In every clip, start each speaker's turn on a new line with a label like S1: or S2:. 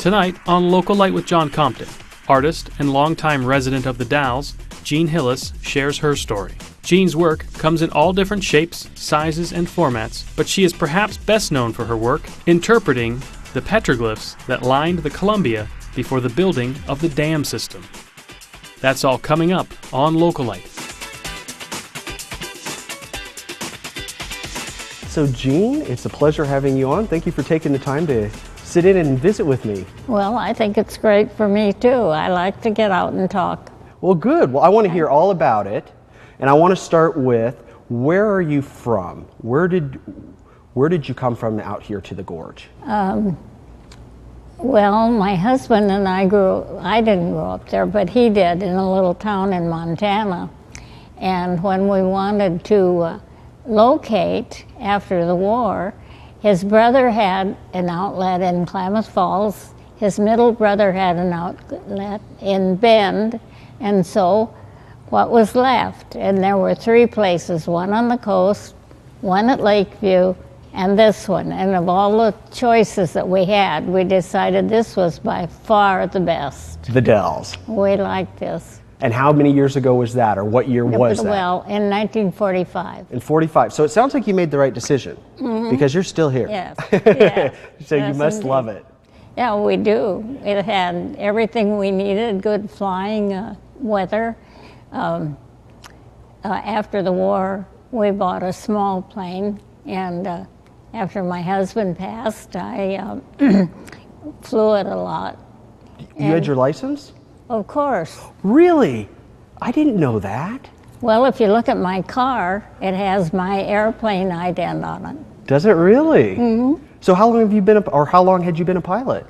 S1: Tonight on Localite with John Compton, artist and longtime resident of the Dalles, Jeanne Hillis shares her story. Jeanne's work comes in all different shapes, sizes, and formats, but she is perhaps best known for her work interpreting the petroglyphs that lined the Columbia before the building of the dam system. That's all coming up on Localite.
S2: So Jeanne, it's a pleasure having you on. Thank you for taking the time to sit in and visit with me.
S3: Well, I think it's great for me too. I like to get out and talk.
S2: Well, good. Well, I want to hear all about it. And I want to start with, where are you from? Where did you come from out here to the gorge?
S3: Well, my husband and I didn't grow up there, but he did, in a little town in Montana. And when we wanted to locate after the war, his brother had an outlet in Klamath Falls. His middle brother had an outlet in Bend. And so what was left? And there were three places, one on the coast, one at Lakeview, and this one. And of all the choices that we had, we decided this was by far the best.
S2: The Dalles.
S3: We liked this.
S2: And how many years ago was that, or what year was that?
S3: Well, in 1945.
S2: In 45. So it sounds like you made the right decision, because you're still here.
S3: Yes. Yes.
S2: So
S3: Yes,
S2: you must
S3: indeed.
S2: love it.
S3: Yeah, we do. It had everything we needed, good flying weather. After the war, we bought a small plane, and after my husband passed, I flew it a lot.
S2: You had your license?
S3: Of course.
S2: Really? I didn't know that.
S3: Well, if you look at my car, it has my airplane ident on it.
S2: Does it really? Mm-hmm. So how long have you been, or how long had you been a pilot?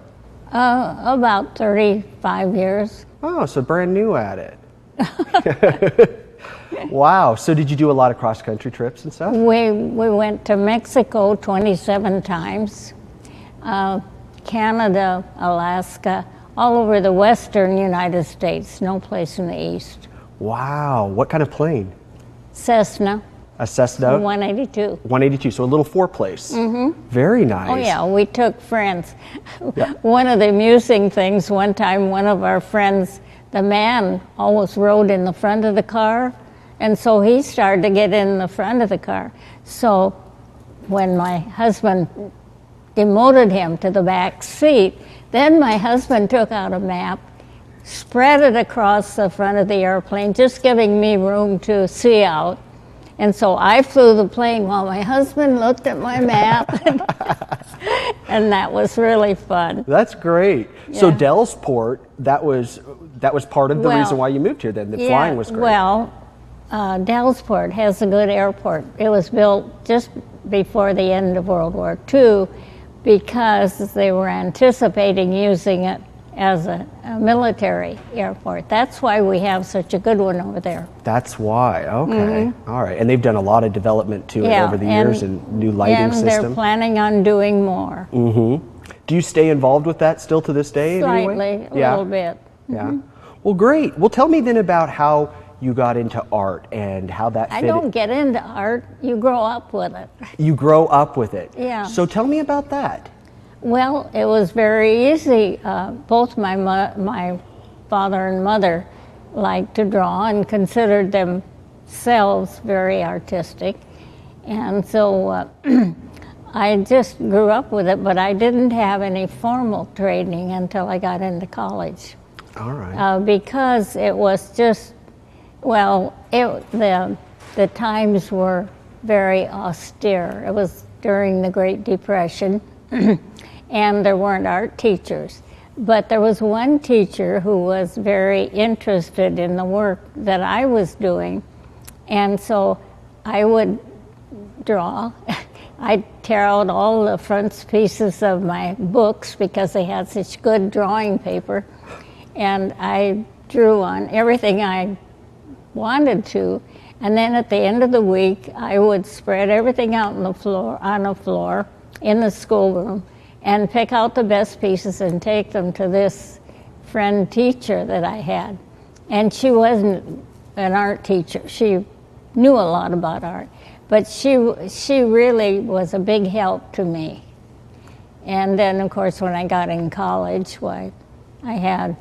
S3: About 35 years.
S2: Oh, so brand new at it. Wow. So did you do a lot of cross-country trips and stuff?
S3: We went to Mexico 27 times, Canada, Alaska, all over the western United States, no place in the east.
S2: Wow. What kind of plane?
S3: Cessna.
S2: A Cessna?
S3: 182.
S2: 182, so a little four-place. Mm-hmm. Very nice.
S3: Oh yeah, we took friends.
S2: Yeah.
S3: One of the amusing things, one time one of our friends, the man almost rode in the front of the car, and so he started to get in the front of the car. So when my husband demoted him to the back seat, then my husband took out a map, spread it across the front of the airplane, just giving me room to see out. And so I flew the plane while my husband looked at my map, and that was really fun.
S2: That's great.
S3: Yeah.
S2: So Dellsport, that was part of the reason why you moved here then. The flying was great.
S3: Well, Dellsport has a good airport. It was built just before the end of World War II because they were anticipating using it as a military airport. That's why we have such a good one over there.
S2: That's why. Okay. All right. And they've done a lot of development to it over the years, and new lighting system.
S3: And they're planning on doing more.
S2: Do you stay involved with that still to this day?
S3: Slightly, a little bit.
S2: Yeah. Well, great. Well, tell me then about how you got into art and how that fit.
S3: I don't get into art. You grow up with it.
S2: You grow up with it.
S3: Yeah.
S2: So tell me about that.
S3: Well, it was very easy. Both my father and mother liked to draw and considered themselves very artistic. And so I just grew up with it, but I didn't have any formal training until I got into college.
S2: All right.
S3: Because it was just, well, the times were very austere. It was during the Great Depression. And there weren't art teachers. But there was one teacher who was very interested in the work that I was doing. And so I would draw. I'd tear out all the frontispieces of my books because they had such good drawing paper. And I drew on everything I wanted to. And then at the end of the week, I would spread everything out on the floor in the schoolroom, and pick out the best pieces and take them to this friend teacher that I had. And she wasn't an art teacher. She knew a lot about art, but she really was a big help to me. And then, of course, when I got in college, why, I had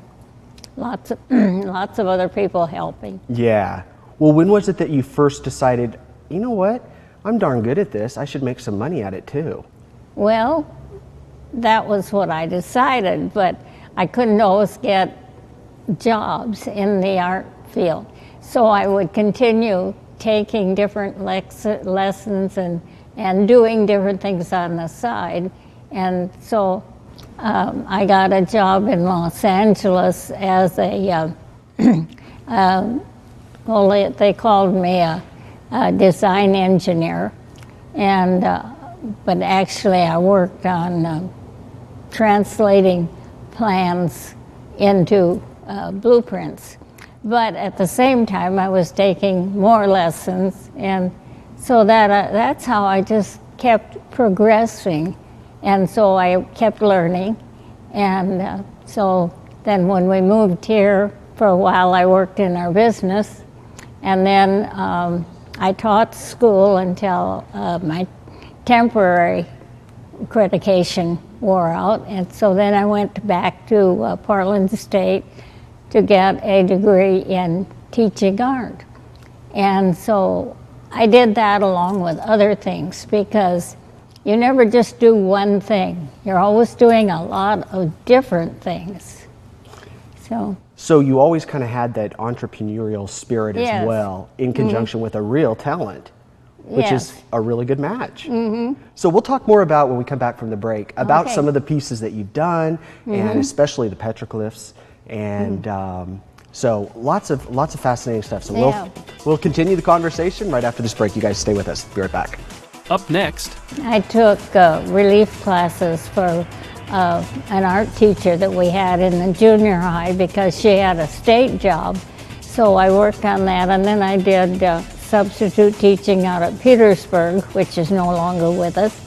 S3: lots of lots of other people helping.
S2: Yeah. Well, when was it that you first decided, you know what, I'm darn good at this, I should make some money at it too?
S3: Well, that was what I decided, but I couldn't always get jobs in the art field. So I would continue taking different lessons and doing different things on the side. And so I got a job in Los Angeles as a, well, they called me a design engineer, and but actually I worked on translating plans into blueprints. But at the same time, I was taking more lessons, and so that's how I just kept progressing. And so I kept learning, and so then when we moved here, for a while I worked in our business, and then I taught school until my temporary accreditation wore out, and so then I went back to Portland State to get a degree in teaching art. And so I did that along with other things, because you never just do one thing. You're always doing a lot of different things. So
S2: you always kind of had that entrepreneurial spirit
S3: Yes.
S2: as well, in conjunction with a real talent, which
S3: Yes.
S2: is a really good match. So we'll talk more about, when we come back from the break, about
S3: Okay.
S2: some of the pieces that you've done, and especially the petroglyphs. And so lots of fascinating stuff. So
S3: Yeah.
S2: we'll continue the conversation right after this break. You guys stay with us. Be right back.
S1: Up next,
S3: I took relief classes for an art teacher that we had in the junior high, because she had a state job. So I worked on that, and then I did substitute teaching out at Petersburg, which is no longer with us.